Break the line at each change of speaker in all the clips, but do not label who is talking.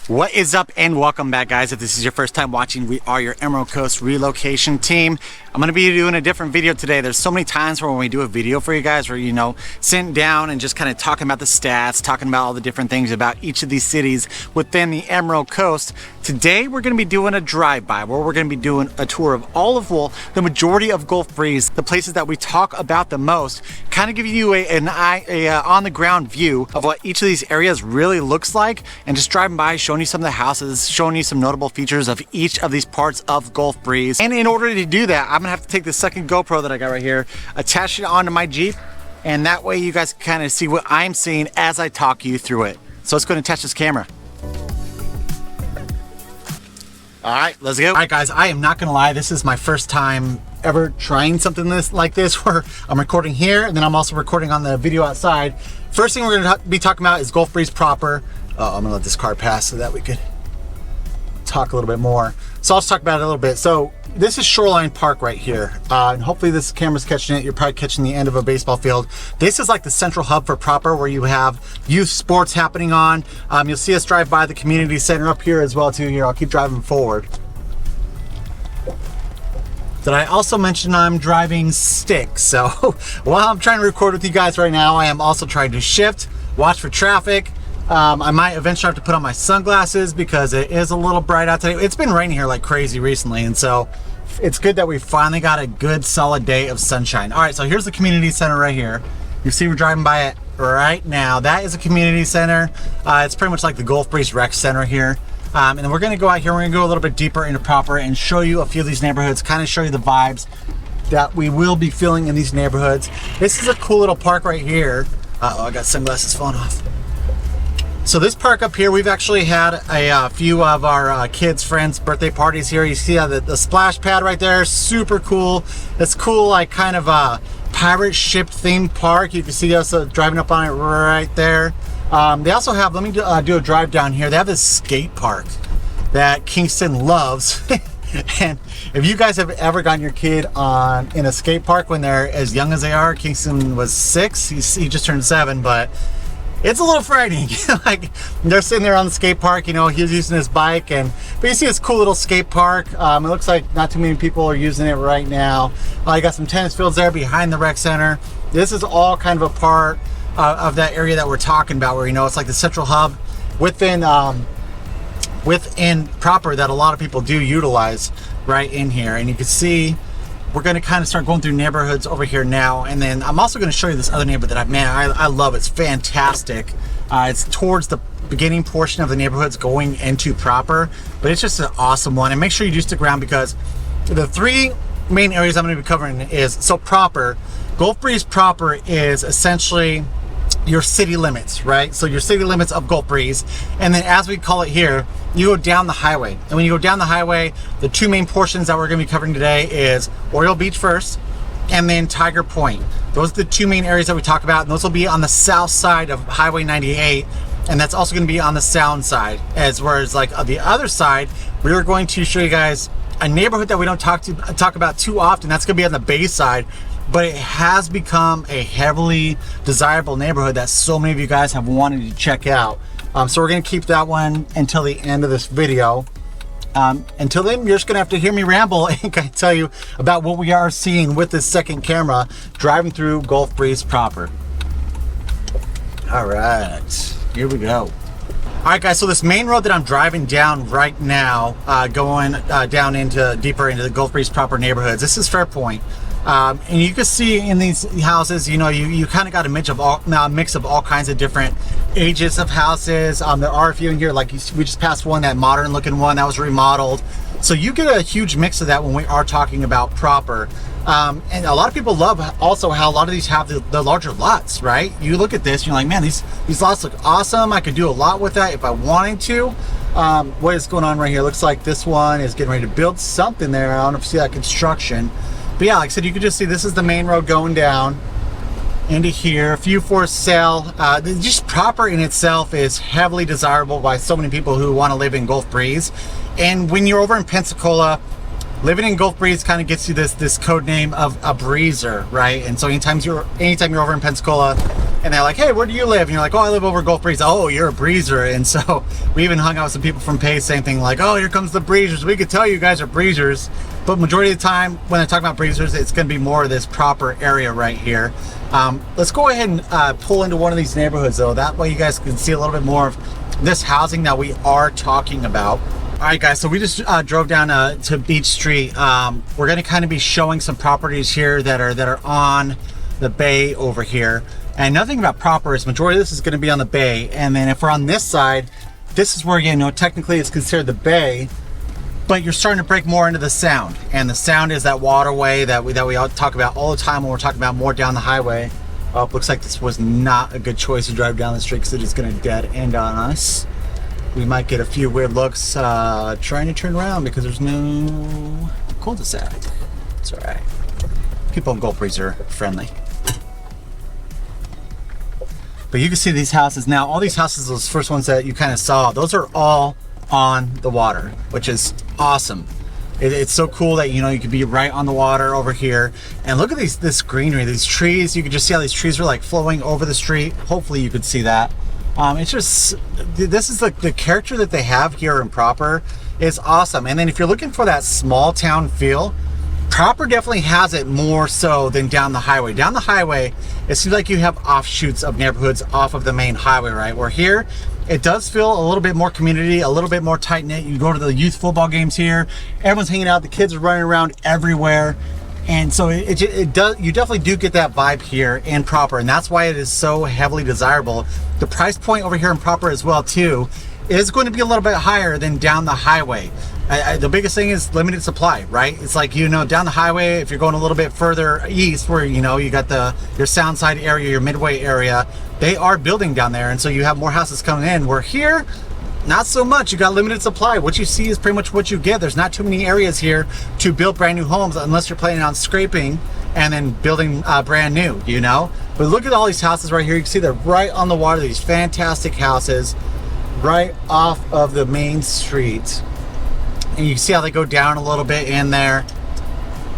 What is up and welcome back, guys. If this is your first time watching, we are your Emerald Coast relocation team. I'm gonna be doing a different video today. There's so many times where when we do a video for you guys where, you know, sitting down and just kind of talking about the stats, talking about all the different things about each of these cities within the Emerald Coast. Today we're gonna be doing a drive-by where we're gonna be doing a tour of all of, well, the majority of Gulf Breeze, the places that we talk about the most, kind of give you an on-the-ground view of what each of these areas really looks like, and just driving by, showing you some of the houses, showing you some notable features of each of these parts of Gulf Breeze. And in order to do that, I'm gonna have to take the second GoPro that I got right here, attach it onto my Jeep, and that way you guys can kind of see what I'm seeing as I talk you through it. So let's go and attach this camera. All right, let's go. All right, guys, I am not gonna lie, this is my first time ever trying something like this where I'm recording here and then I'm also recording on the video outside. First thing we're gonna be talking about is Gulf Breeze proper. I'm gonna let this car pass so that we could talk a little bit more. So I'll just talk about it a little bit. So this is Shoreline Park right here. And hopefully this camera's catching it. You're probably catching the end of a baseball field. This is like the central hub for proper, where you have youth sports happening on. You'll see us drive by the community center up here as well too. Here, I'll keep driving forward. Did I also mention I'm driving stick? So while I'm trying to record with you guys right now, I am also trying to shift, watch for traffic. I might eventually have to put on my sunglasses because it is a little bright out today. It's been raining here like crazy recently, and so it's good that we finally got a good solid day of sunshine. All right, so here's the community center right here. You see we're driving by it right now. That is a community center. It's pretty much like the Gulf Breeze Rec Center here. And then we're gonna go out here, we're gonna go a little bit deeper into proper and show you a few of these neighborhoods, kind of show you the vibes that we will be feeling in these neighborhoods. This is a cool little park right here. Uh-oh, I got sunglasses falling off. So this park up here, we've actually had a few of our kids' friends' birthday parties here. You see the splash pad right there, super cool. It's cool, like kind of a pirate ship themed park. You can see us driving up on it right there. They also have, let me do a drive down here. They have this skate park that Kingston loves. And if you guys have ever gotten your kid in a skate park when they're as young as they are, Kingston was 6, he just turned 7, but it's a little frightening. Like, they're sitting there on the skate park, you know, he's using his bike, but you see this cool little skate park. It looks like not too many people are using it right now. You got some tennis fields there behind the rec center. This is all kind of a part of that area that we're talking about, where, you know, it's like the central hub within proper that a lot of people do utilize right in here. And you can see we're going to kind of start going through neighborhoods over here now, and then I'm also going to show you this other neighborhood that I love. It's fantastic. It's towards the beginning portion of the neighborhoods going into proper, but it's just an awesome one. And make sure you do stick around, because the three main areas I'm going to be covering is, so proper, Gulf Breeze proper is essentially your city limits, right? So your city limits of Gulf Breeze, and then as we call it here, you go down the highway. And when you go down the highway, the two main portions that we're going to be covering today is Oriole Beach first, and then Tiger Point. Those are the two main areas that we talk about, and those will be on the south side of Highway 98, and that's also going to be on the sound side. As well as like on the other side, we are going to show you guys a neighborhood that we don't talk about too often. That's going to be on the bay side, but it has become a heavily desirable neighborhood that so many of you guys have wanted to check out. So we're going to keep that one until the end of this video. Until then, you're just going to have to hear me ramble and kind of tell you about what we are seeing with this second camera driving through Gulf Breeze proper. All right, here we go. All right, guys, so this main road that I'm driving down right now, going down deeper into the Gulf Breeze proper neighborhoods, this is Fairpoint. And you can see in these houses, you know, you kind of got a mix of all kinds of different ages of houses. There are a few in here, like we just passed one, that modern looking one that was remodeled. So you get a huge mix of that when we are talking about proper. And a lot of people love also how a lot of these have the larger lots, right? You look at this, you're like, man, these lots look awesome. I could do a lot with that if I wanted to. What is going on right here? Looks like this one is getting ready to build something there. I don't know if you see that construction. But yeah, like I said, you can just see this is the main road going down into here. A few for sale. Just proper in itself is heavily desirable by so many people who want to live in Gulf Breeze. And when you're over in Pensacola, living in Gulf Breeze kind of gets you this code name of a breezer, right? And so anytime you're over in Pensacola, and they're like, hey, where do you live? And you're like, oh, I live over Gulf Breeze. Oh, you're a breezer. And so we even hung out with some people from Pace, same thing, like, oh, here comes the breezers. We could tell you guys are breezers, but majority of the time when I talk about breezers, it's going to be more of this proper area right here. Let's go ahead and pull into one of these neighborhoods though. That way you guys can see a little bit more of this housing that we are talking about. All right, guys, so we just drove down to Beach Street. We're going to kind of be showing some properties here that are on the bay over here. And another thing about proper is majority of this is going to be on the bay. And then if we're on this side, this is where, you know, technically it's considered the bay, but you're starting to break more into the sound. And the sound is that waterway that we all talk about all the time when we're talking about more down the highway. Oh, it looks like this was not a good choice to drive down the street because it is going to dead end on us. We might get a few weird looks trying to turn around because there's no cul-de-sac. It's all right. People in Gulf Breeze are friendly. But you can see these houses now. All these houses, those first ones that you kind of saw, those are all on the water, which is awesome. It's so cool that, you know, you could be right on the water over here. And look at this greenery, these trees. You can just see how these trees are like flowing over the street. Hopefully you could see that. It's just, this is the character that they have here in Proper is awesome. And then if you're looking for that small town feel, Proper definitely has it more so than down the highway. Down the highway, it seems like you have offshoots of neighborhoods off of the main highway, right? Where here, it does feel a little bit more community, a little bit more tight-knit. You go to the youth football games here, everyone's hanging out, the kids are running around everywhere. And so it does, you definitely do get that vibe here in Proper, and that's why it is so heavily desirable. The price point over here in Proper as well too is going to be a little bit higher than down the highway. The biggest thing is limited supply, right? It's like, you know, down the highway, if you're going a little bit further east where, you know, you got your Soundside area, your Midway area, they are building down there, and so you have more houses coming in. Where here, not so much. You got limited supply. What you see is pretty much what you get. There's not too many areas here to build brand new homes unless you're planning on scraping and then building brand new, you know? But look at all these houses right here. You can see they're right on the water. These fantastic houses right off of the main street. And you can see how they go down a little bit in there.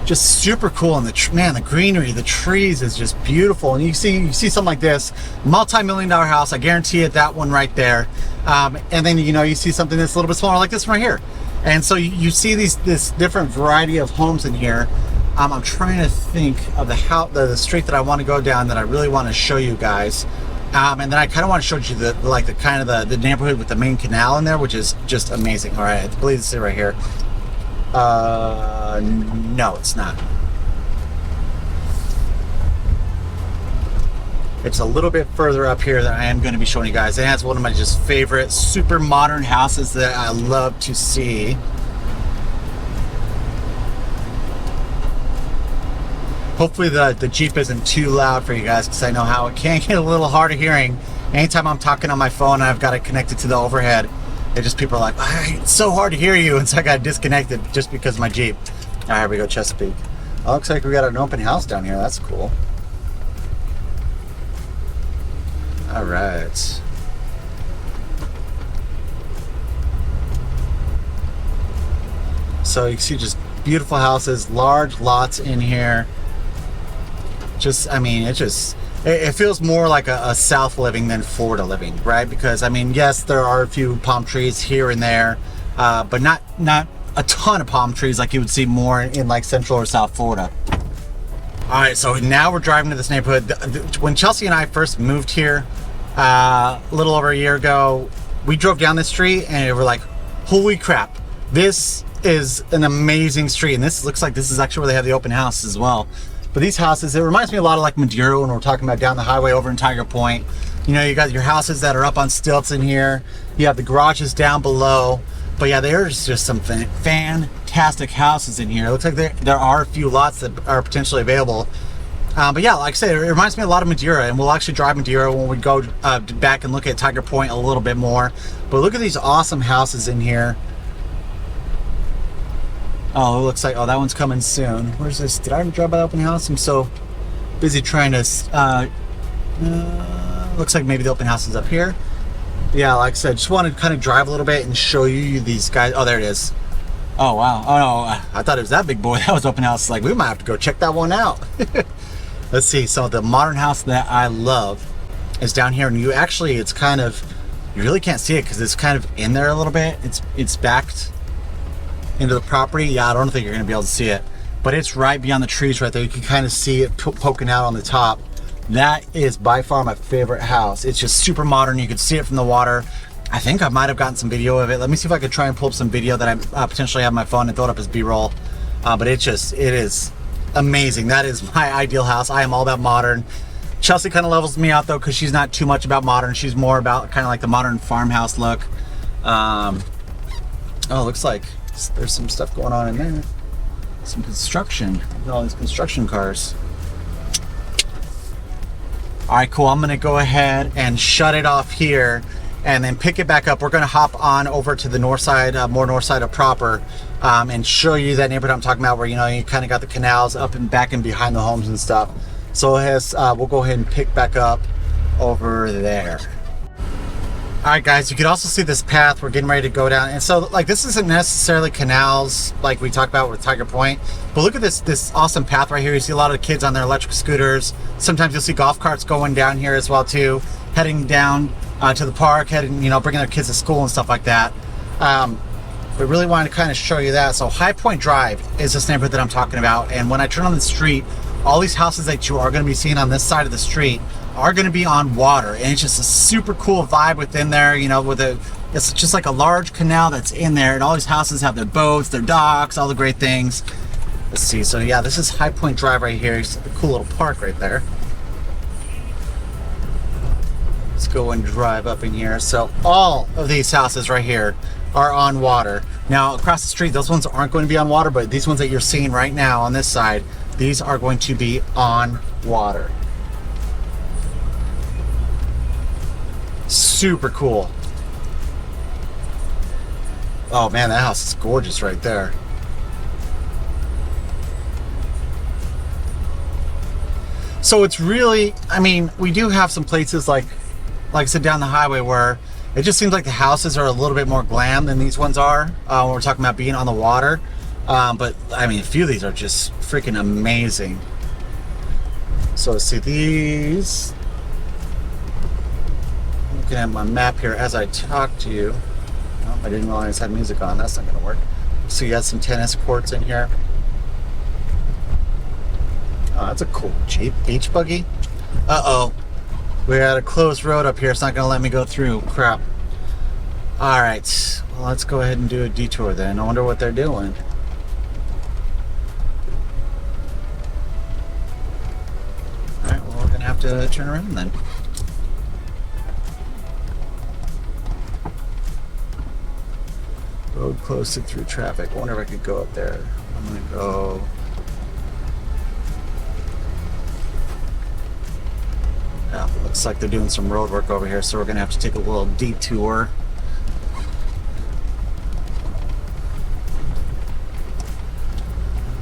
Just super cool. And the greenery, the trees is just beautiful. And you see something like this, multi-million-dollar house. I guarantee it, that one right there. And then, you know, you see something that's a little bit smaller like this one right here. And so you see this different variety of homes in here. I'm trying to think of the street that I want to go down that I really want to show you guys. And then I kind of want to show you the neighborhood with the main canal in there, which is just amazing. All right, I believe this is it right here. No, it's not. It's a little bit further up here that I am going to be showing you guys. It has one of my just favorite super modern houses that I love to see. Hopefully the Jeep isn't too loud for you guys, because I know how it can get a little hard of hearing. Anytime I'm talking on my phone and I've got it connected to the overhead, people are like, it's so hard to hear you, and so I got disconnected just because of my Jeep. All right, here we go, Chesapeake. Oh, looks like we got an open house down here. That's cool. All right. So you can see just beautiful houses, large lots in here. It feels more like a South living than Florida living, right? Because, I mean, yes, there are a few palm trees here and there, but not a ton of palm trees like you would see more in like Central or South Florida. All right, so now we're driving to this neighborhood. When Chelsea and I first moved here a little over a year ago, we drove down this street and we were like, holy crap, this is an amazing street. And this looks like this is actually where they have the open house as well. But these houses, it reminds me a lot of like Madeira when we're talking about down the highway over in Tiger Point. You know, you got your houses that are up on stilts in here. You have the garages down below. But yeah, there's just some fantastic houses in here. It looks like there are a few lots that are potentially available. But yeah, like I said, it reminds me a lot of Madeira, and we'll actually drive Madeira when we go back and look at Tiger Point a little bit more. But look at these awesome houses in here. Oh, it looks like, that one's coming soon. Where's this? Did I ever drive by the open house? I'm so busy trying to, looks like maybe the open house is up here. Yeah, like I said, just want to kind of drive a little bit and show you these guys. Oh, there it is. Oh, wow. Oh, no, I thought it was that big boy. That was open house. Like, we might have to go check that one out. Let's see. So the modern house that I love. is down here, and you actually, it's kind of, you really can't see it because it's kind of in there a little bit. It's backed into the property. Yeah, I don't think you're going to be able to see it, but it's right beyond the trees right there. You can kind of see it poking out on the top. That is by far my favorite house. It's just super modern. You can see it from the water. I think I might have gotten some video of it. Let me see if I could try and pull up some video that I potentially have on my phone and throw it up as B-roll. But it is amazing. That is my ideal house. I am all about modern. Chelsea kind of levels me out though, because she's not too much about modern. She's more about kind of like the modern farmhouse look. Oh, looks like there's some stuff going on in there. Some construction. All these construction cars. All right, cool. I'm gonna go ahead and shut it off here and then pick it back up. We're gonna hop on over to the north side, more north side of proper, and show you that neighborhood I'm talking about, where, you know, you kind of got the canals up and back and behind the homes and stuff. So it has, we'll go ahead and pick back up over there. All right, guys, you can also see this path we're getting ready to go down. And so, like, this isn't necessarily canals like we talked about with Tiger Point, but look at this awesome path right here. You see a lot of kids on their electric scooters. Sometimes you'll see golf carts going down here as well too, heading down to the park, heading, you know, bringing their kids to school and stuff like that. We really wanted to kind of show you that. So High Point Drive is this neighborhood that I'm talking about. And when I turn on the street, all these houses that you are going to be seeing on this side of the street are going to be on water, and it's just a super cool vibe within there. You know, it's just like a large canal that's in there, and all these houses have their boats, their docks, all the great things. Let's see. So yeah, this is High Point Drive right here. It's a cool little park right there. Let's go and drive up in here. So all of these houses right here are on water. Now across the street, those ones aren't going to be on water, but these ones that you're seeing right now on this side, these are going to be on water. Super cool. Oh man, that house is gorgeous right there. So it's really, I mean, we do have some places like I said, down the highway, where it just seems like the houses are a little bit more glam than these ones are when we're talking about being on the water. But I mean, a few of these are just freaking amazing. So let's see these. Looking at my map here as I talk to you. Oh, I didn't realize I had music on. That's not going to work. So you got some tennis courts in here. Oh, that's a cool Jeep beach buggy. Uh-oh. We're at a closed road up here. It's not going to let me go through. Crap. All right. Well, let's go ahead and do a detour then. I wonder what they're doing. All right. Well, we're going to have to turn around then. Road closed through traffic. I wonder if I could go up there. I'm going to go... Yeah, looks like they're doing some road work over here, so we're going to have to take a little detour.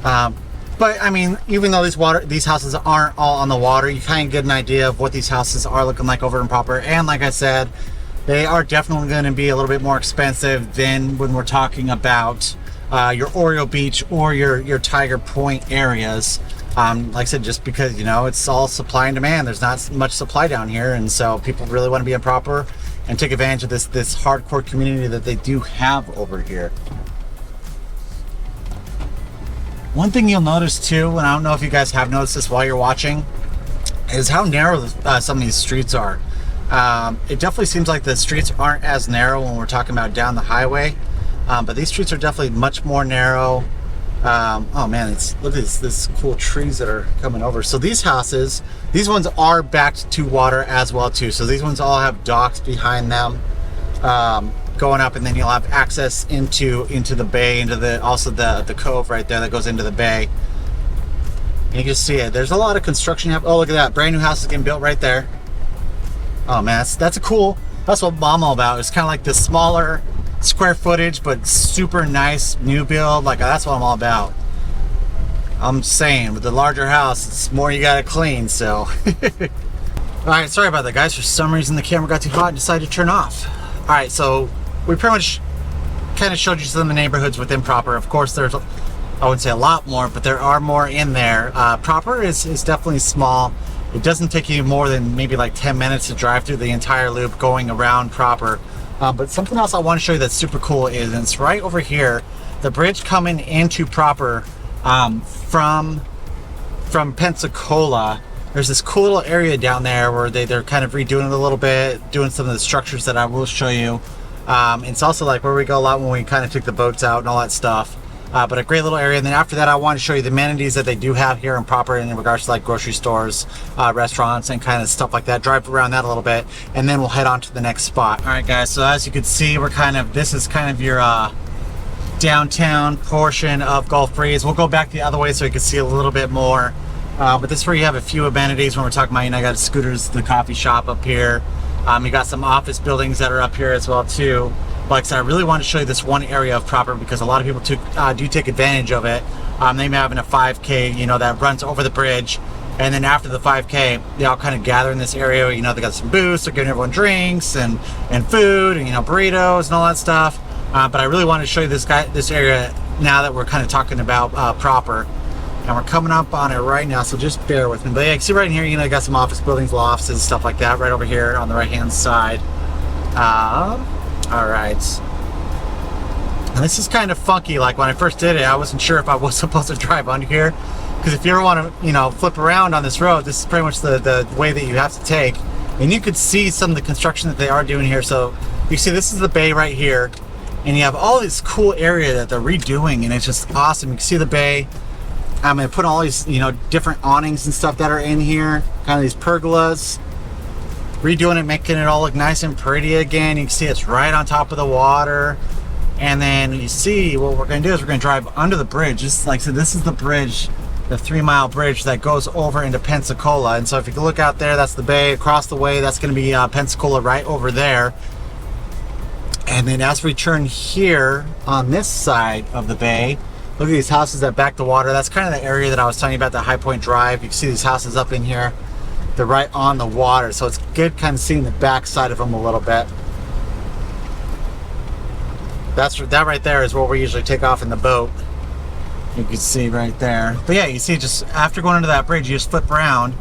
But I mean, even though these houses aren't all on the water, you kind of get an idea of what these houses are looking like over in proper. And like I said, they are definitely going to be a little bit more expensive than when we're talking about your Oriole Beach or your Tiger Point areas. Like I said, just because, you know, it's all supply and demand. There's not much supply down here, and so people really want to be in proper and take advantage of this hardcore community that they do have over here. One thing you'll notice too, and I don't know if you guys have noticed this while you're watching, is how narrow some of these streets are. It definitely seems like the streets aren't as narrow when we're talking about down the highway, but these streets are definitely much more narrow. Oh man, look at this cool trees that are coming over. So these houses, these ones are backed to water as well too. So these ones all have docks behind them, going up, and then you'll have access into the bay, into the cove right there that goes into the bay. And you can see it. There's a lot of construction happening. Oh, look at that! Brand new house is getting built right there. Oh man, that's a cool. That's what I'm all about. It's kind of like the smaller square footage, but super nice new build. Like, that's what I'm all about. I'm saying, with the larger house, it's more you gotta clean. So, all right, sorry about that, guys. For some reason, the camera got too hot and decided to turn off. All right, so we pretty much kind of showed you some of the neighborhoods within proper. Of course, there's, I wouldn't say a lot more, but there are more in there. Proper is definitely small. It doesn't take you more than maybe like 10 minutes to drive through the entire loop going around proper. But something else I want to show you that's super cool is, and it's right over here, the bridge coming into proper from Pensacola. There's this cool little area down there where they're kind of redoing it a little bit, doing some of the structures that I will show you. It's also like where we go a lot when we kind of took the boats out and all that stuff. But a great little area. And then after that, I want to show you the amenities that they do have here in proper in regards to like grocery stores, restaurants, and kind of stuff like that. Drive around that a little bit, and then we'll head on to the next spot. All right, guys. So as you can see, this is kind of your downtown portion of Gulf Breeze. We'll go back the other way so you can see a little bit more. But this is where you have a few amenities when we're talking about, I got scooters, the coffee shop up here. You got some office buildings that are up here as well too. Like I said, I really want to show you this one area of proper because a lot of people do take advantage of it. They may have a 5K, that runs over the bridge. And then after the 5K, they all kind of gather in this area. They got some booths, they're giving everyone drinks and food and, burritos and all that stuff. But I really want to show you this area now that we're kind of talking about proper. And we're coming up on it right now, so just bear with me. But yeah, you can see right in here, you got some office buildings, law offices, stuff like that right over here on the right-hand side. All right. And this is kind of funky. Like when I first did it, I wasn't sure if I was supposed to drive under here. Because if you ever want to, flip around on this road, this is pretty much the way that you have to take. And you could see some of the construction that they are doing here. So you see this is the bay right here. And you have all this cool area that they're redoing, and it's just awesome. You can see the bay. I'm going to put all these, different awnings and stuff that are in here. Kind of these pergolas. Redoing it, making it all look nice and pretty again. You can see it's right on top of the water. And then you see what we're going to do is we're going to drive under the bridge. Just like I said, this is the bridge, the 3-mile bridge that goes over into Pensacola. And so if you can look out there, that's the bay. Across the way, that's going to be Pensacola right over there. And then as we turn here on this side of the bay, look at these houses that back the water. That's kind of the area that I was telling you about, the High Point Drive. You can see these houses up in here. They're right on the water, so it's good kind of seeing the back side of them a little bit. That right there is where we usually take off in the boat. You can see right there. But yeah, you see just after going into that bridge, you just flip around,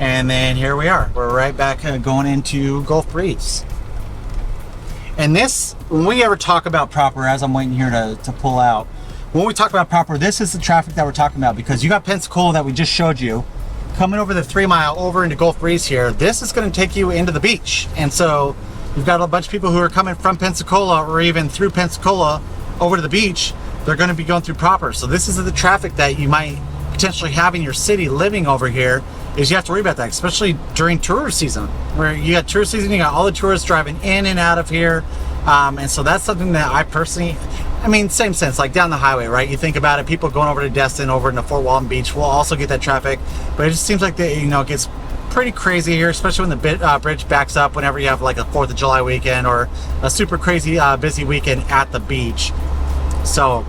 and then here we are. We're right back going into Gulf Breeze. And this, when we ever talk about proper, as I'm waiting here to pull out, when we talk about proper, this is the traffic that we're talking about, because you got Pensacola that we just showed you coming over the 3-mile over into Gulf Breeze here. This is going to take you into the beach. And so you've got a bunch of people who are coming from Pensacola or even through Pensacola over to the beach. They're going to be going through proper. So this is the traffic that you might potentially have in your city living over here, is you have to worry about that, especially during tourist season, where you got tourist season, you got all the tourists driving in and out of here. And so that's something that I personally, same sense, like down the highway, right? You think about it, people going over to Destin, over into Fort Walton Beach will also get that traffic, but it just seems like it gets pretty crazy here, especially when the bridge backs up whenever you have like a 4th of July weekend or a super crazy busy weekend at the beach. So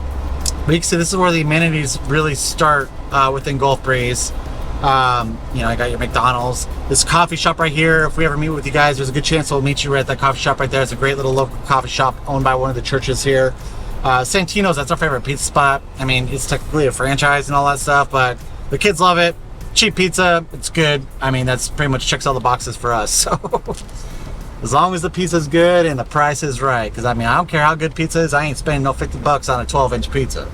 you can see this is where the amenities really start within Gulf Breeze. I got your McDonald's, this coffee shop right here. If we ever meet with you guys, there's a good chance we'll meet you right at that coffee shop right there. It's a great little local coffee shop owned by one of the churches here. Santino's, that's our favorite pizza spot. It's technically a franchise and all that stuff, but the kids love it. Cheap pizza, it's good. That's pretty much checks all the boxes for us. So as long as the pizza's good and the price is right, because I don't care how good pizza is, I ain't spending no $50 on a 12-inch pizza.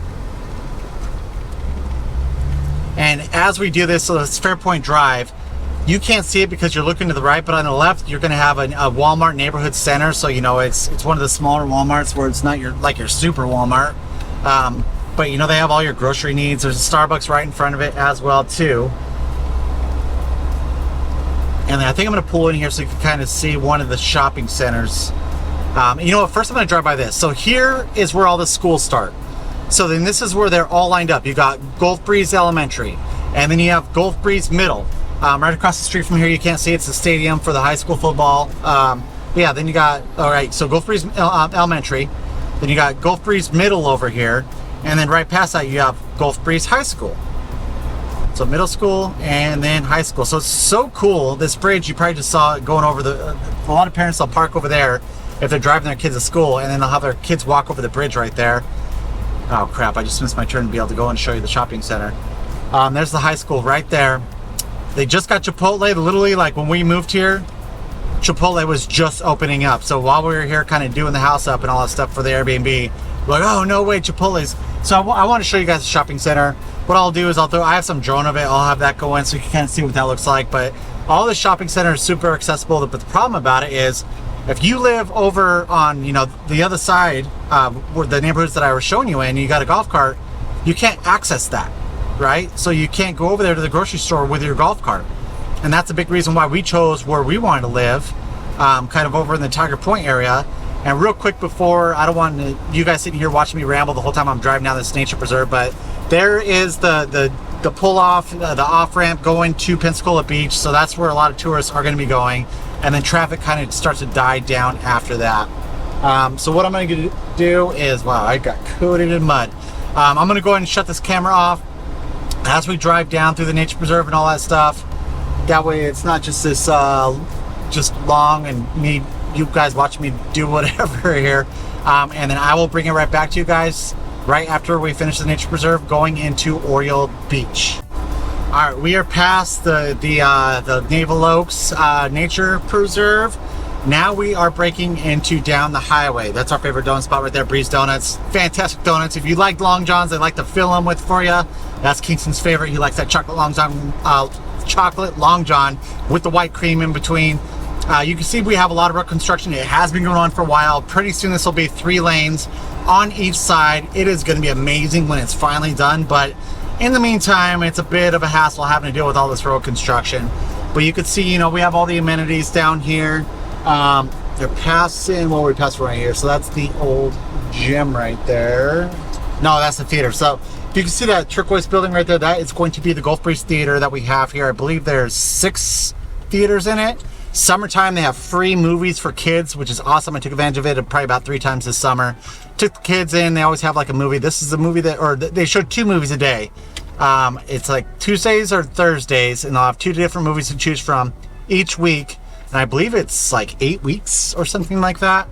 And as we do this, so it's Fairpoint Drive, you can't see it because you're looking to the right, but on the left, you're going to have a Walmart neighborhood center. So, it's one of the smaller Walmarts where it's not your super Walmart. But, they have all your grocery needs. There's a Starbucks right in front of it as well, too. And I think I'm going to pull in here so you can kind of see one of the shopping centers. First I'm going to drive by this. So here is where all the schools start. So then this is where they're all lined up. You got Gulf Breeze Elementary, and then you have Gulf Breeze Middle. Right across the street from here, you can't see it's the stadium for the high school football. Then you got, so Gulf Breeze Elementary, then you got Gulf Breeze Middle over here, and then right past that you have Gulf Breeze High School. So middle school and then high school. So it's so cool. This bridge, you probably just saw it going over a lot of parents will park over there if they're driving their kids to school, and then they'll have their kids walk over the bridge right there. Oh crap, I just missed my turn to be able to go and show you the shopping center. There's the high school right there. They just got Chipotle. Literally, like when we moved here, Chipotle was just opening up. So while we were here kind of doing the house up and all that stuff for the Airbnb, we're like, oh no way, Chipotle's. So I want to show you guys the shopping center. What I'll do is I have some drone of it. I'll have that go in so you can kind of see what that looks like. But all the shopping center is super accessible. But the problem about it is, if you live over on, you know, the other side, where the neighborhoods that I was showing you in, you got a golf cart, you can't access that, right? So you can't go over there to the grocery store with your golf cart. And that's a big reason why we chose where we wanted to live, kind of over in the Tiger Point area. And real quick before, I don't want you guys sitting here watching me ramble the whole time I'm driving down this nature preserve, but there is the pull off, the off ramp going to Pensacola Beach. So that's where a lot of tourists are going to be going. And then traffic kind of starts to die down after that. So what I'm going to do is, wow, I got coated in mud. I'm going to go ahead and shut this camera off as we drive down through the nature preserve and all that stuff. That way it's not just this just long and you guys watch me do whatever here. And then I will bring it right back to you guys right after we finish the nature preserve going into Oriole Beach. All right, we are past the Naval Oaks Nature Preserve. Now we are breaking into down the highway. That's our favorite donut spot right there, Breeze Donuts. Fantastic donuts. If you like Long Johns, they like to fill them with for you. That's Kingston's favorite. He likes that chocolate Long John with the white cream in between. You can see we have a lot of road construction. It has been going on for a while. Pretty soon this will be 3 lanes on each side. It is going to be amazing when it's finally done, but in the meantime, it's a bit of a hassle having to deal with all this road construction. But you can see, you know, we have all the amenities down here. They're passing, well, we're passing right here. So that's the old gym right there. No, that's the theater. So you can see that turquoise building right there. That is going to be the Gulf Breeze Theater that we have here. I believe there's 6 theaters in it. Summertime, they have free movies for kids, which is awesome. I took advantage of it probably about 3 times this summer. Took the kids in. They always have like a movie. This is a movie that, or they showed 2 movies a day. It's like Tuesdays or Thursdays, and they'll have 2 different movies to choose from each week. And I believe it's like 8 weeks or something like that.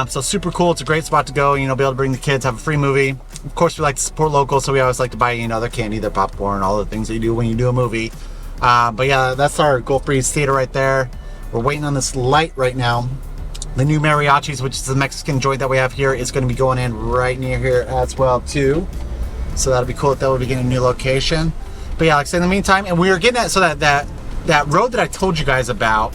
So super cool. It's a great spot to go, you know, be able to bring the kids, have a free movie. Of course, we like to support local, so we always like to buy, you know, their candy, their popcorn, all the things that you do when you do a movie. But yeah, that's our Gulf Breeze Theater right there. We're waiting on this light right now. The new Mariachis, which is the Mexican joint that we have here, is going to be going in right near here as well too. So that'll be cool that we'll be getting a new location. But yeah, like I said, in the meantime, and we are getting that, so that road that I told you guys about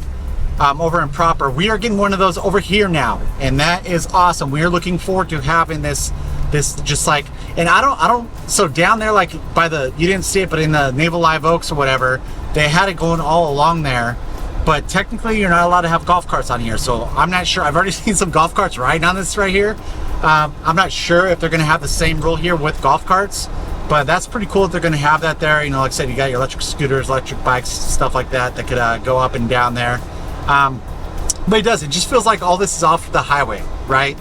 over in Proper, we are getting one of those over here now, and that is awesome. We are looking forward to having this just like, and I don't, so down there, like by the, you didn't see it, but in the Naval Live Oaks or whatever, they had it going all along there. But technically, you're not allowed to have golf carts on here. So I'm not sure. I've already seen some golf carts riding on this right here. I'm not sure if they're going to have the same rule here with golf carts. But that's pretty cool if they're going to have that there. You know, like I said, you got your electric scooters, electric bikes, stuff like that that could go up and down there. But it does. It just feels like all this is off the highway, right?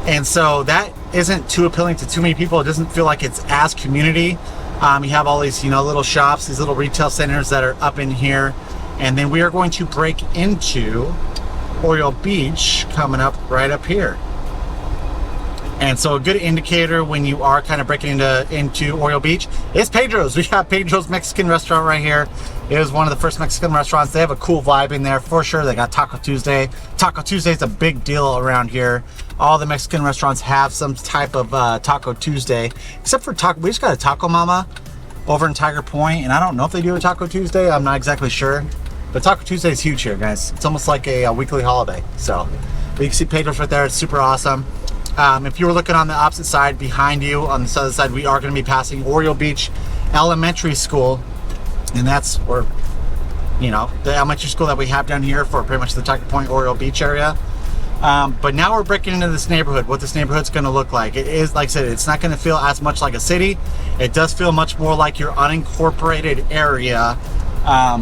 And so that isn't too appealing to too many people. It doesn't feel like it's as community. You have all these, you know, little shops, these little retail centers that are up in here. And then we are going to break into Oriole Beach coming up right up here. And so a good indicator when you are kind of breaking into Oriole Beach is Pedro's. We got Pedro's Mexican restaurant right here. It was one of the first Mexican restaurants. They have a cool vibe in there for sure. They got Taco Tuesday. Taco Tuesday is a big deal around here. All the Mexican restaurants have some type of Taco Tuesday, except for Taco. We just got a Taco Mama over in Tiger Point, and I don't know if they do a Taco Tuesday. I'm not exactly sure. But Taco Tuesday is huge here, guys. It's almost like a weekly holiday. So, but you can see Pedro's right there. It's super awesome. If you were looking on the opposite side behind you, on the other side, we are going to be passing Oriole Beach Elementary School. And that's where, you know, the elementary school that we have down here for pretty much the Tiger Point, Oriole Beach area. But now we're breaking into this neighborhood, what this neighborhood's going to look like. It is, like I said, it's not going to feel as much like a city. It does feel much more like your unincorporated area.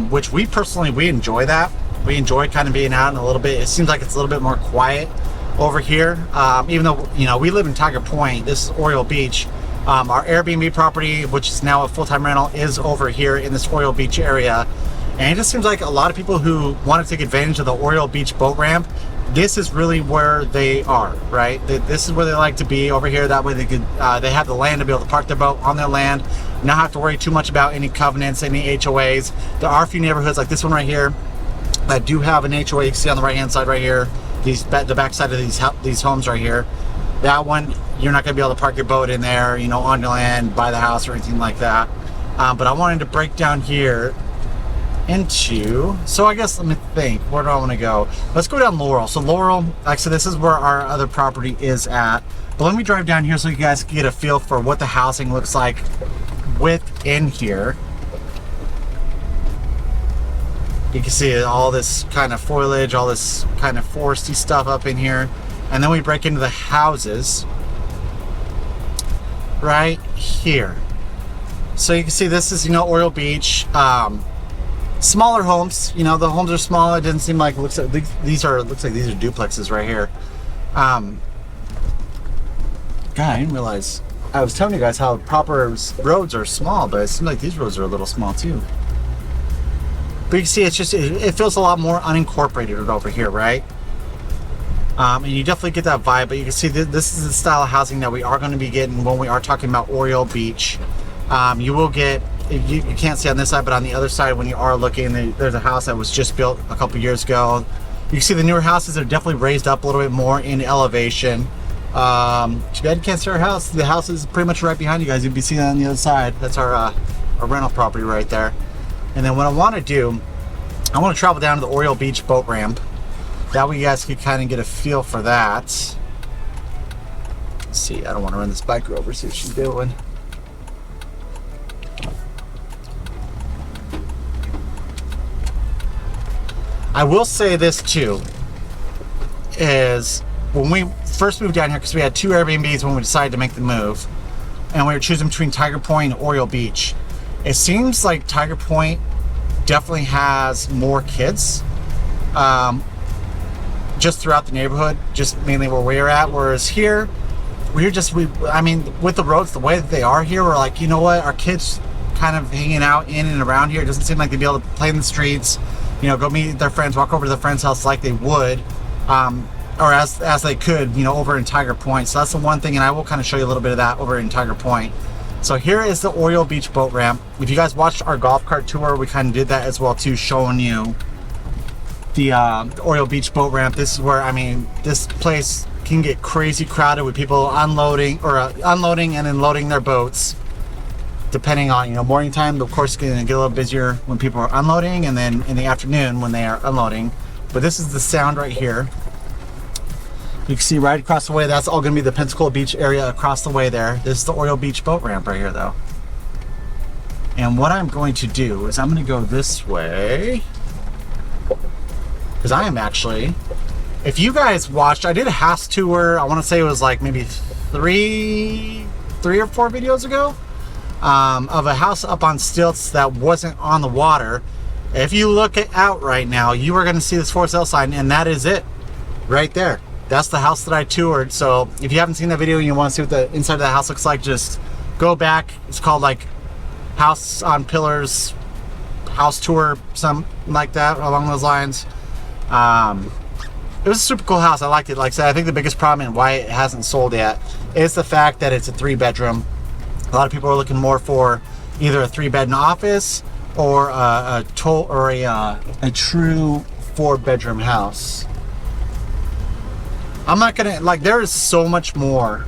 Which we enjoy that. We enjoy kind of being out and a little bit, it seems like it's a little bit more quiet over here. Even though, you know, we live in Tiger Point, this is Oriole Beach. Our Airbnb property, which is now a full-time rental, is over here in this Oriole Beach area. And it just seems like a lot of people who want to take advantage of the Oriole Beach boat ramp this is really where they are, right? This is where they like to be, over here. That way they could, they have the land to be able to park their boat on their land, not have to worry too much about any covenants, any HOAs. There are a few neighborhoods like this one right here that do have an HOA. You can see on the right hand side right here, the back side of these homes right here. That one, you're not going to be able to park your boat in there, you know, on your land, by the house or anything like that. But I wanted to break down here into, so I guess, let me think, where do I want to go? Let's go down Laurel. So Laurel, like I said, this is where our other property is at. But let me drive down here so you guys can get a feel for what the housing looks like within here. You can see all this kind of foliage, all this kind of foresty stuff up in here. And then we break into the houses right here. So you can see this is, you know, Oriole Beach. Smaller homes, you know, the homes are small. It doesn't seem like, looks like these are duplexes right here. God, I didn't realize, I was telling you guys how proper roads are small, but it seems like these roads are a little small too. But you can see it's just, it feels a lot more unincorporated over here, right? And you definitely get that vibe, but you can see this is the style of housing that we are going to be getting when we are talking about Oriole Beach. You will get, you can't see on this side, but on the other side, when you are looking, there's a house that was just built a couple years ago. You can see the newer houses are definitely raised up a little bit more in elevation. Too bad you can't see our house. The house is pretty much right behind you guys. You'll be seeing it on the other side. That's our rental property right there. And then what I want to do, I want to travel down to the Oriole Beach boat ramp. That way you guys can kind of get a feel for that. Let's see, I don't want to run this biker over, see what she's doing. I will say this too, is when we first moved down here, because we had 2 Airbnbs when we decided to make the move, and we were choosing between Tiger Point and Oriole Beach. It seems like Tiger Point definitely has more kids. Just throughout the neighborhood, just mainly where we're at, whereas here I mean, with the roads the way that they are here, we're like, you know what, our kids kind of hanging out in and around here. It doesn't seem like they'd be able to play in the streets, you know, go meet their friends, walk over to their friend's house like they would, or as they could, you know, over in Tiger Point. So that's the one thing, and I will kind of show you a little bit of that over in Tiger Point. So here is the Oriole Beach boat ramp. If you guys watched our golf cart tour, we kind of did that as well too, showing you the Oriole Beach boat ramp. This is where, I mean, this place can get crazy crowded with people unloading and then loading their boats, depending on, you know, morning time. Of course, it's going to get a little busier when people are unloading, and then in the afternoon when they are unloading. But this is the sound right here. You can see right across the way, that's all going to be the Pensacola Beach area across the way there. This is the Oriole Beach boat ramp right here though. And what I'm going to do is I'm going to go this way, because I am actually, if you guys watched, I did a house tour, I want to say it was like maybe three or four videos ago, of a house up on stilts that wasn't on the water. If you look out right now, you are going to see this for sale sign, and that is it right there. That's the house that I toured. So if you haven't seen that video and you want to see what the inside of the house looks like, just go back. It's called like House on Pillars house tour, something like that, along those lines. It was a super cool house. I liked it. Like I said, I think the biggest problem and why it hasn't sold yet is the fact that it's a 3-bedroom. A lot of people are looking more for either a 3-bed office or a true 4-bedroom house. I'm not gonna, like, there is so much more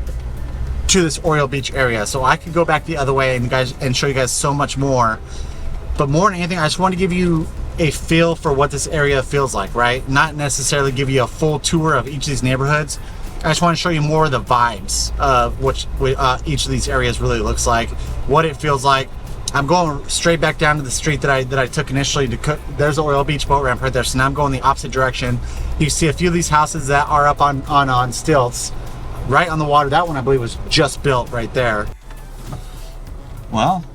to this Oriole Beach area, so I could go back the other way and show you guys so much more. But more than anything, I just want to give you a feel for what this area feels like, right? Not necessarily give you a full tour of each of these neighborhoods. I just want to show you more of the vibes of what each of these areas really looks like, what it feels like. I'm going straight back down to the street that I took initially to cook. There's the Oriole Beach boat ramp right there, so now I'm going the opposite direction. You see a few of these houses that are up on stilts, right on the water. That one I believe was just built right there. Well,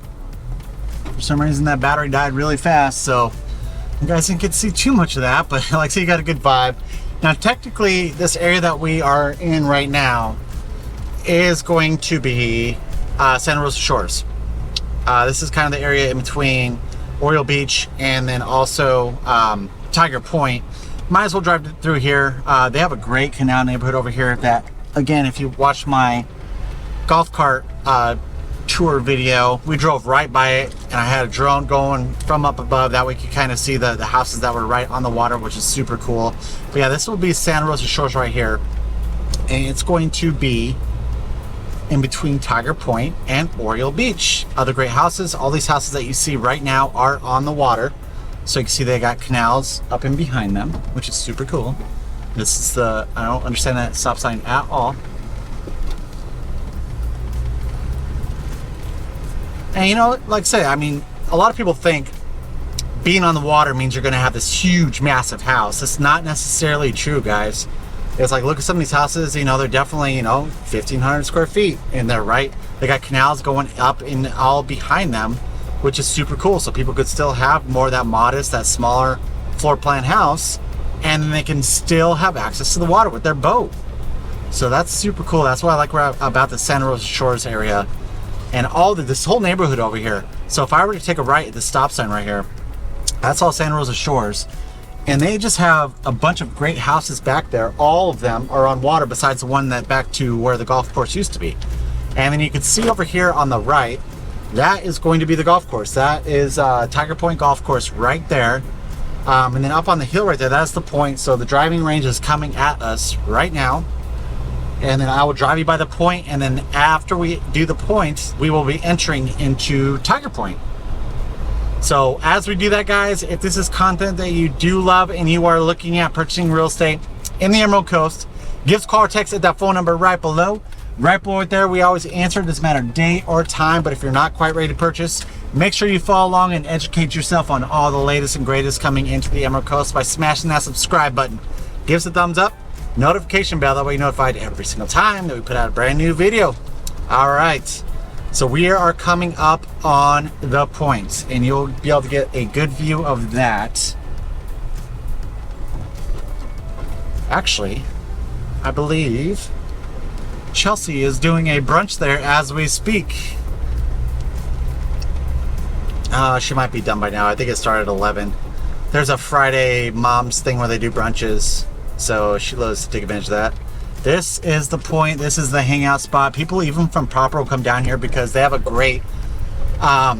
for some reason that battery died really fast, so you guys didn't get to see too much of that, but like I say, you got a good vibe. Now technically this area that we are in right now is going to be Santa Rosa Shores. This is kind of the area in between Oriole Beach and then also Tiger Point. might as well drive through here. They have a great canal neighborhood over here that, again, if you watch my golf cart tour video, we drove right by it, and I had a drone going from up above. That way you could kind of see the houses that were right on the water, which is super cool. But yeah, this will be Santa Rosa Shores right here, and it's going to be in between Tiger Point and Oriole Beach. Other great houses. All these houses that you see right now are on the water, so you can see they got canals up and behind them, which is super cool. This is the, I don't understand that stop sign at all. And you know, like I say, I mean, a lot of people think being on the water means you're going to have this huge, massive house. That's not necessarily true, guys. It's like, look at some of these houses, you know, they're definitely, you know, 1,500 square feet, and they're right. They got canals going up and all behind them, which is super cool. So people could still have more of that modest, that smaller floor plan house, and then they can still have access to the water with their boat. So that's super cool. That's what I like about the Santa Rosa Shores area. And this whole neighborhood over here. So if I were to take a right at the stop sign right here, that's all Santa Rosa Shores. And they just have a bunch of great houses back there. All of them are on water besides the one that back to where the golf course used to be. And then you can see over here on the right, that is going to be the golf course. That is Tiger Point Golf Course right there. And then up on the hill right there, that's the point. So the driving range is coming at us right now. And then I will drive you by the point, and then after we do the point, we will be entering into Tiger Point. So as we do that, guys, if this is content that you do love and you are looking at purchasing real estate in the Emerald Coast, give us a call or text at that phone number right below. Right below there, we always answer. It doesn't matter day or time, but if you're not quite ready to purchase, make sure you follow along and educate yourself on all the latest and greatest coming into the Emerald Coast by smashing that subscribe button. Give us a thumbs up. Notification bell, that way you're notified every single time that we put out a brand new video. All right, so we are coming up on the point, and you'll be able to get a good view of that. Actually, I believe Chelsea is doing a brunch there as we speak. She might be done by now. I think it started at 11. There's a Friday mom's thing where they do brunches, so she loves to take advantage of that. This is the point. This is the hangout spot. People even from proper will come down here because they have a great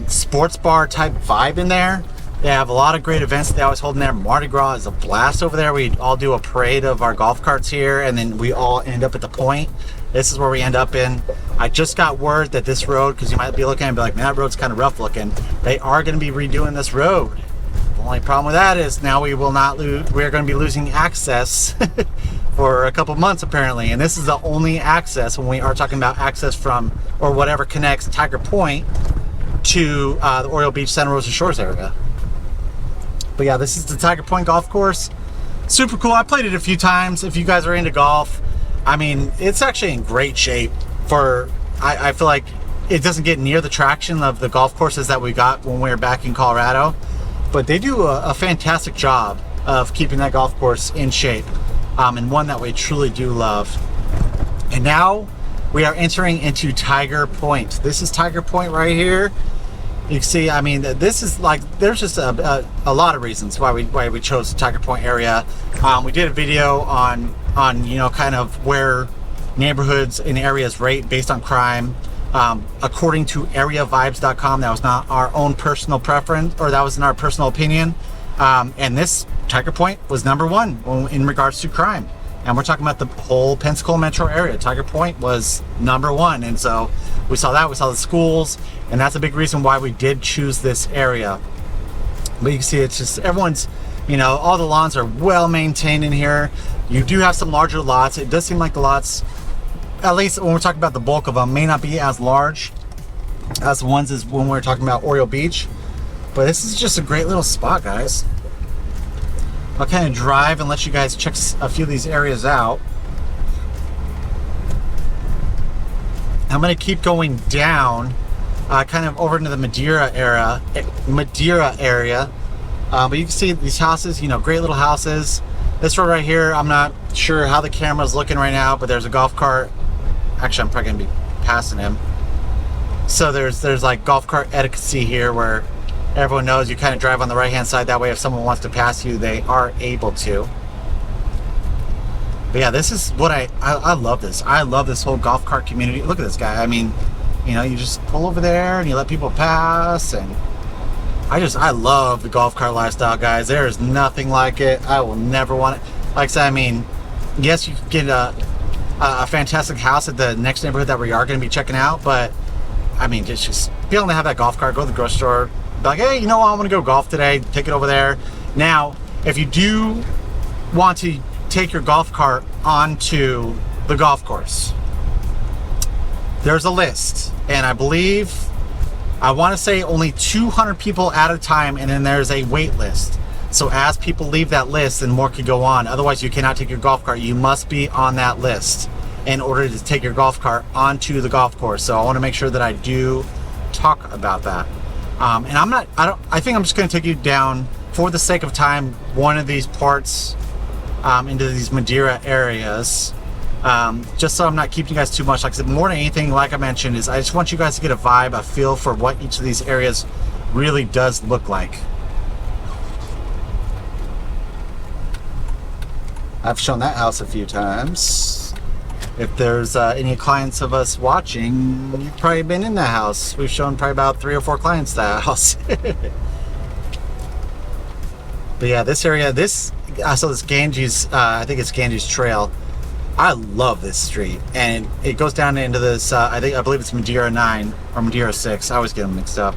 sports bar type vibe in there. They have a lot of great events that they always hold in there. Mardi Gras is a blast over there. We all do a parade of our golf carts here, and then we all end up at the point. This is where we end up in. I just got word that this road, because you might be looking and be like, man, that road's kind of rough looking. They are going to be redoing this road. The only problem with that is now we will not lose. We're going to be losing access for a couple months apparently, and this is the only access when we are talking about access from or whatever connects Tiger Point to the Oriole Beach, Santa Rosa Shores area. But yeah, this is the Tiger Point Golf Course. Super cool. I played it a few times. If you guys are into golf, I mean, it's actually in great shape for. I feel like it doesn't get near the traction of the golf courses that we got when we were back in Colorado. But they do a fantastic job of keeping that golf course in shape, and one that we truly do love. And now we are entering into Tiger Point. This is Tiger Point right here. You can see, I mean, this is like, there's just a lot of reasons why we chose the Tiger Point area. We did a video on you know, kind of where neighborhoods and areas rate based on crime. According to areavibes.com, that was not our own personal preference, or that wasn't our personal opinion. And this Tiger Point was #1 in regards to crime. And we're talking about the whole Pensacola metro area. Tiger Point was #1. And so we saw that, we saw the schools, and that's a big reason why we did choose this area. But you can see it's just, everyone's, you know, all the lawns are well maintained in here. You do have some larger lots. It does seem like the lots, at least when we're talking about the bulk of them, may not be as large as the ones as when we're talking about Oriole Beach. But this is just a great little spot, guys. I'll kind of drive and let you guys check a few of these areas out. I'm going to keep going down, kind of over into the Madeira area. But you can see these houses, you know, great little houses. This road right here, I'm not sure how the camera's looking right now, but there's a golf cart. Actually, I'm probably gonna be passing him. So there's like golf cart etiquette here, where everyone knows you kind of drive on the right hand side. That way, if someone wants to pass you, they are able to. But yeah, this is what I love this. I love this whole golf cart community. Look at this guy. I mean, you know, you just pull over there and you let people pass, and I love the golf cart lifestyle, guys. There is nothing like it. I will never want it. Like I said, I mean, yes, you can get a fantastic house at the next neighborhood that we are going to be checking out, but I mean, just be able to have that golf cart, go to the grocery store, be like, hey, you know what, I want to go golf today, take it over there. Now, if you do want to take your golf cart onto the golf course, there's a list, and I believe, I want to say only 200 people at a time, and then there's a wait list. So as people leave that list, then more could go on. Otherwise, you cannot take your golf cart. You must be on that list in order to take your golf cart onto the golf course. So I want to make sure that I do talk about that. And I think I'm just going to take you down, for the sake of time, one of these parts into these Madeira areas. Just so I'm not keeping you guys too much. Like I said, more than anything, like I mentioned, is I just want you guys to get a vibe, a feel for what each of these areas really does look like. I've shown that house a few times. If there's any clients of us watching, you've probably been in that house. We've shown probably about 3 or 4 clients that house. But yeah, this area, so this Ganges, I think it's Ganges Trail. I love this street, and it goes down into this, I believe it's Madeira 9 or Madeira 6. I always get them mixed up.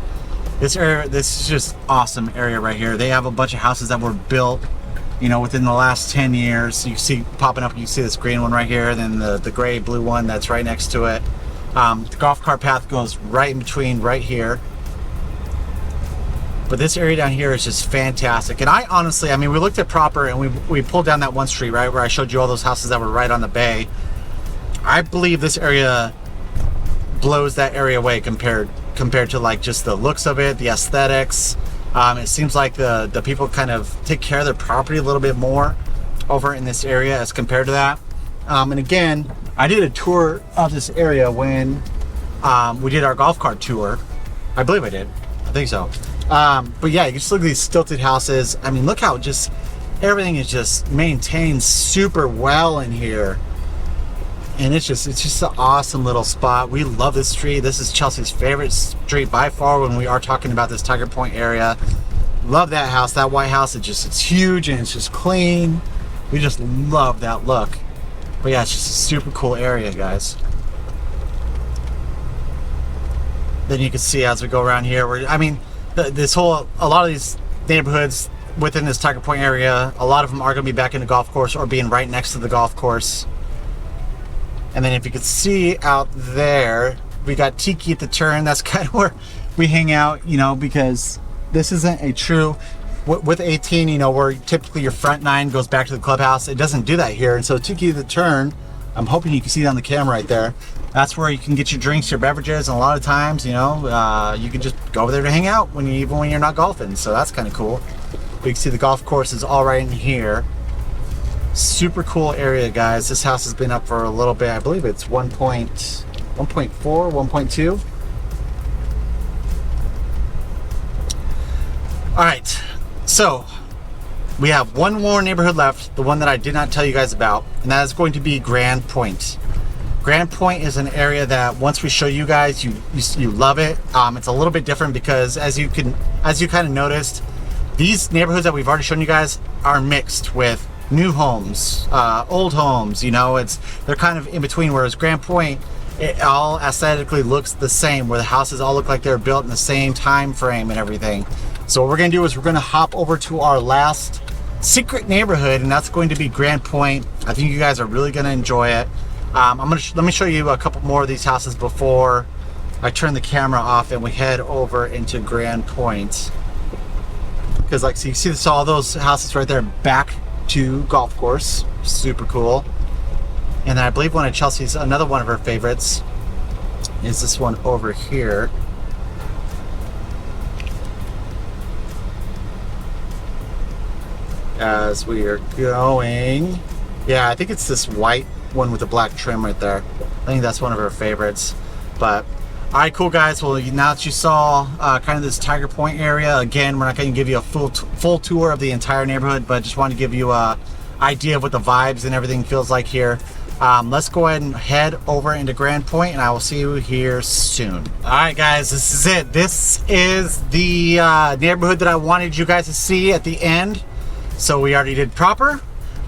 This area, this is just awesome area right here. They have a bunch of houses that were built, you know, within the last 10 years. You see popping up, you see this green one right here, then the gray blue one that's right next to it. The golf cart path goes right in between right here. But this area down here is just fantastic. And I honestly, I mean, we looked at proper, and we pulled down that one street, right, where I showed you all those houses that were right on the bay. I believe this area blows that area away compared to like just the looks of it, the aesthetics. It seems like the people kind of take care of their property a little bit more over in this area as compared to that. And again, I did a tour of this area when we did our golf cart tour. I believe I did. I think so. But yeah, you can just look at these stilted houses. I mean, look how just everything is just maintained super well in here. And it's just an awesome little spot. We love this street. This is Chelsea's favorite street by far when we are talking about this Tiger Point area. Love that house, that white house. It's huge and it's just clean. We just love that look. But yeah, it's just a super cool area, guys. Then you can see as we go around here, I mean, a lot of these neighborhoods within this Tiger Point area, a lot of them are going to be back in the golf course or being right next to the golf course. And then if you could see out there, we got Tiki at the turn. That's kind of where we hang out, you know, because this isn't a true, with 18, you know, where typically your front 9 goes back to the clubhouse. It doesn't do that here. And so Tiki at the turn, I'm hoping you can see it on the camera right there. That's where you can get your drinks, your beverages, and a lot of times, you know, you can just go over there to hang out even when you're not golfing. So that's kind of cool. You can see the golf course is all right in here. Super cool area, guys. This house has been up for a little bit. I believe it's 1.4, 1.2. All right, so we have one more neighborhood left, the one that I did not tell you guys about, and that is going to be Grand Point. Grand Point is an area that once we show you guys, you love it. It's a little bit different because as you kind of noticed, these neighborhoods that we've already shown you guys are mixed with new homes, old homes. You know, they're kind of in between. Whereas Grand Point, it all aesthetically looks the same, where the houses all look like they're built in the same time frame and everything. So what we're going to do is we're going to hop over to our last secret neighborhood, and that's going to be Grand Point. I think you guys are really going to enjoy it. Let me show you a couple more of these houses before I turn the camera off and we head over into Grand Point. Because like, so you see all those houses right there back to golf course. Super cool. And then I believe one of Chelsea's, another one of her favorites, is this one over here. As we are going, yeah, I think it's this white one with the black trim right there. I think that's one of her favorites. But all right, cool guys. Well, now that you saw kind of this Tiger Point area, again, we're not going to give you a full tour of the entire neighborhood, but just wanted to give you a idea of what the vibes and everything feels like here. Let's go ahead and head over into Grand Point, and I will see you here soon. All right, guys, this is it. This is the neighborhood that I wanted you guys to see at the end. So we already did Proper,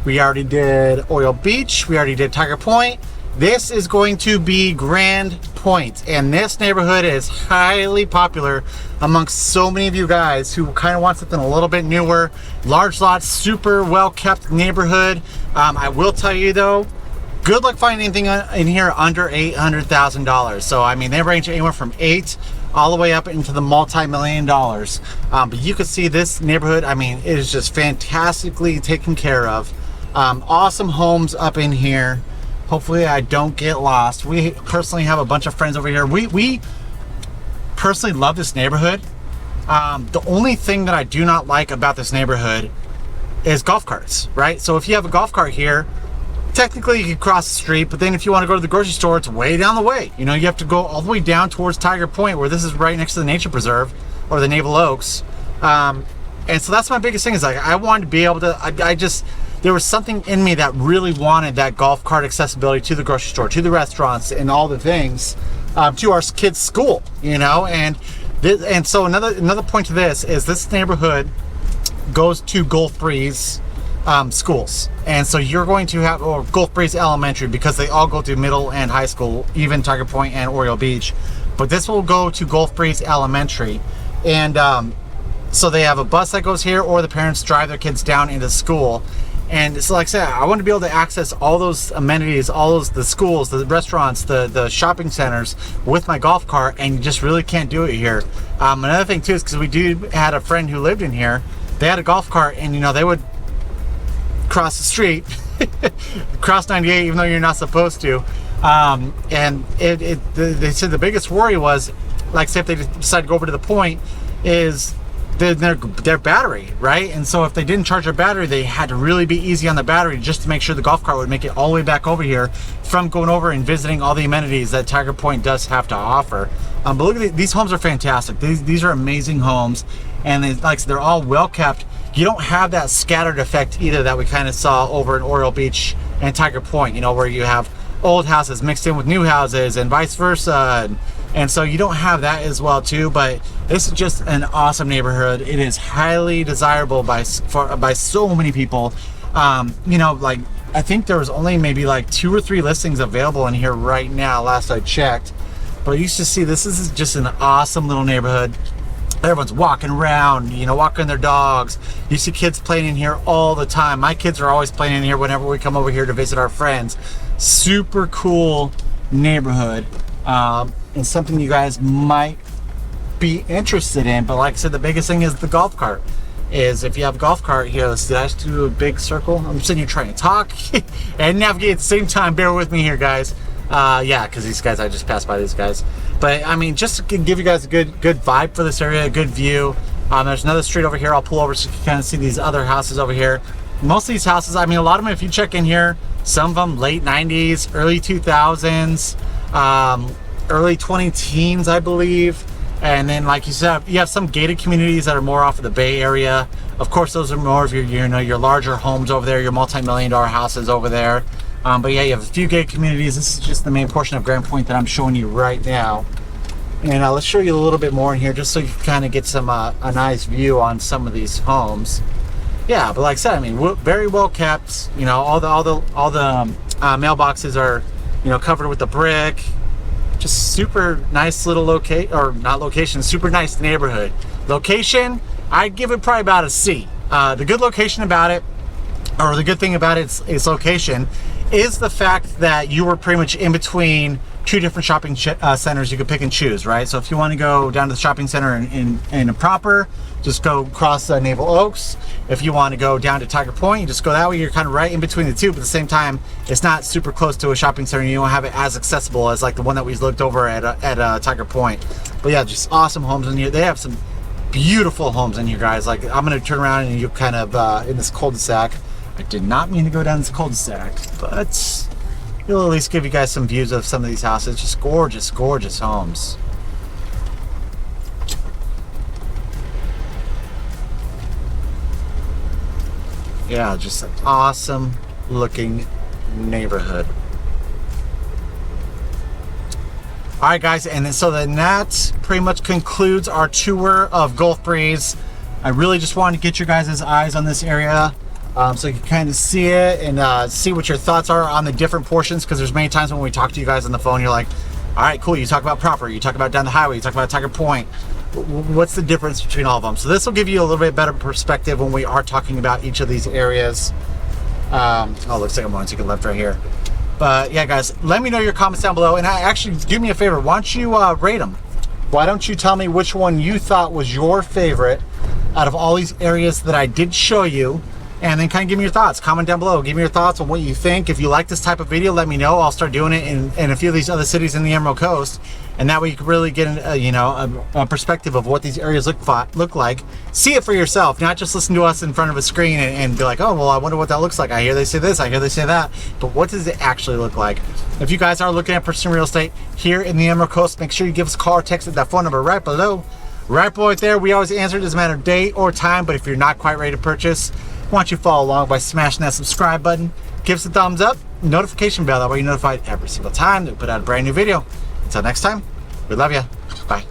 we already did Oriole Beach, we already did Tiger Point. This is going to be Grand Point, and this neighborhood is highly popular amongst so many of you guys who kind of want something a little bit newer. Large lots, super well kept neighborhood. I will tell you though, good luck finding anything in here under $800,000. So I mean, they range anywhere from 8 all the way up into the multi-million dollars. But you can see this neighborhood, I mean, it is just fantastically taken care of. Awesome homes up in here. Hopefully I don't get lost. We personally have a bunch of friends over here. We personally love this neighborhood. The only thing that I do not like about this neighborhood is golf carts, right? So if you have a golf cart here, technically you can cross the street, but then if you want to go to the grocery store, it's way down the way. You know, you have to go all the way down towards Tiger Point, where this is right next to the nature preserve or the Naval Oaks. And so that's my biggest thing, is like, I wanted to be able to, there was something in me that really wanted that golf cart accessibility to the grocery store, to the restaurants, and all the things, to our kids' school, you know. And so another point to this is this neighborhood goes to Gulf Breeze schools, and so you're going to have, or Gulf Breeze Elementary, because they all go to middle and high school, even Tiger Point and Oriole Beach. But this will go to Gulf Breeze Elementary, and so they have a bus that goes here, or the parents drive their kids down into school. And so, like I said, I want to be able to access all those amenities, all those, the schools, the restaurants, the shopping centers with my golf cart, and you just really can't do it here. Another thing too is because we had a friend who lived in here. They had a golf cart, and you know, they would cross the street, cross 98, even though you're not supposed to. And they said the biggest worry was, like, say if they decide to go over to the point, is their battery, right? And so if they didn't charge their battery, they had to really be easy on the battery just to make sure the golf cart would make it all the way back over here from going over and visiting all the amenities that Tiger Point does have to offer. But look at these homes are fantastic. These are amazing homes, and they're all well kept. You don't have that scattered effect either that we kind of saw over in Oriole Beach and Tiger Point, you know, where you have old houses mixed in with new houses and vice versa. And so you don't have that as well too, but this is just an awesome neighborhood. It is highly desirable by so many people. You know, like, I think there was only maybe like 2 or 3 listings available in here right now, last I checked. But you should see, this is just an awesome little neighborhood. Everyone's walking around, you know, walking their dogs. You see kids playing in here all the time. My kids are always playing in here whenever we come over here to visit our friends. Super cool neighborhood. And something you guys might be interested in. But like I said, the biggest thing is the golf cart. Is if you have a golf cart here, let's do a big circle. I'm sitting here trying to talk and navigate at the same time. Bear with me here, guys. Yeah, because these guys, I just passed by these guys. But I mean, just to give you guys a good vibe for this area, a good view. There's another street over here. I'll pull over so you can kind of see these other houses over here. Most of these houses, I mean, a lot of them, if you check in here, some of them late 90s, early 2000s, early 20-teens, I believe. And then, like you said, you have some gated communities that are more off of the Bay Area. Of course, those are more of your, you know, your larger homes over there, your multi-million-dollar houses over there. But yeah, you have a few gated communities. This is just the main portion of Grand Point that I'm showing you right now. And let's show you a little bit more in here, just so you can kind of get some a nice view on some of these homes. Yeah, but like I said, I mean, very well kept. You know, all the mailboxes are, you know, covered with the brick. Just super nice little super nice neighborhood. Location, I'd give it probably about a C. The good location about it, or the good thing about its location, is the fact that you were pretty much in between 2 different shopping centers you could pick and choose, right? So if you want to go down to the shopping center in a proper, just go across Naval Oaks. If you want to go down to Tiger Point, you just go that way. You're kind of right in between the two, but at the same time, it's not super close to a shopping center. You don't have it as accessible as like the one that we looked over at Tiger Point. But yeah, just awesome homes in here. They have some beautiful homes in here, guys. Like, I'm going to turn around and you kind of in this cul-de-sac. I did not mean to go down this cul-de-sac, but it'll at least give you guys some views of some of these houses. Just gorgeous, gorgeous homes. Yeah, just an awesome looking neighborhood. All right, guys, and then so then that pretty much concludes our tour of Gulf Breeze. I really just wanted to get your guys' eyes on this area, so you can kind of see it and see what your thoughts are on the different portions, because there's many times when we talk to you guys on the phone, you're like, all right, cool, you talk about proper, you talk about down the highway, you talk about Tiger Point. What's the difference between all of them? So this will give you a little bit better perspective when we are talking about each of these areas. Oh, looks like I'm going to take a left right here. But yeah, guys, let me know your comments down below, and actually do me a favor. Why don't you rate them? Why don't you tell me which one you thought was your favorite out of all these areas that I did show you, and then kind of give me your thoughts. Comment down below. Give me your thoughts on what you think. If you like this type of video, let me know. I'll start doing it in a few of these other cities in the Emerald Coast, and that way you can really get a perspective of what these areas look like. See it for yourself, not just listen to us in front of a screen and be like, oh, well, I wonder what that looks like. I hear they say this, I hear they say that, but what does it actually look like? If you guys are looking at purchasing real estate here in the Emerald Coast, make sure you give us a call or text at that phone number right below. Right below it there. We always answer it. It doesn't matter date or time, but if you're not quite ready to purchase, why don't you follow along by smashing that subscribe button, give us a thumbs up, notification bell, that way you're notified every single time that we put out a brand new video. Until next time, we love you. Bye.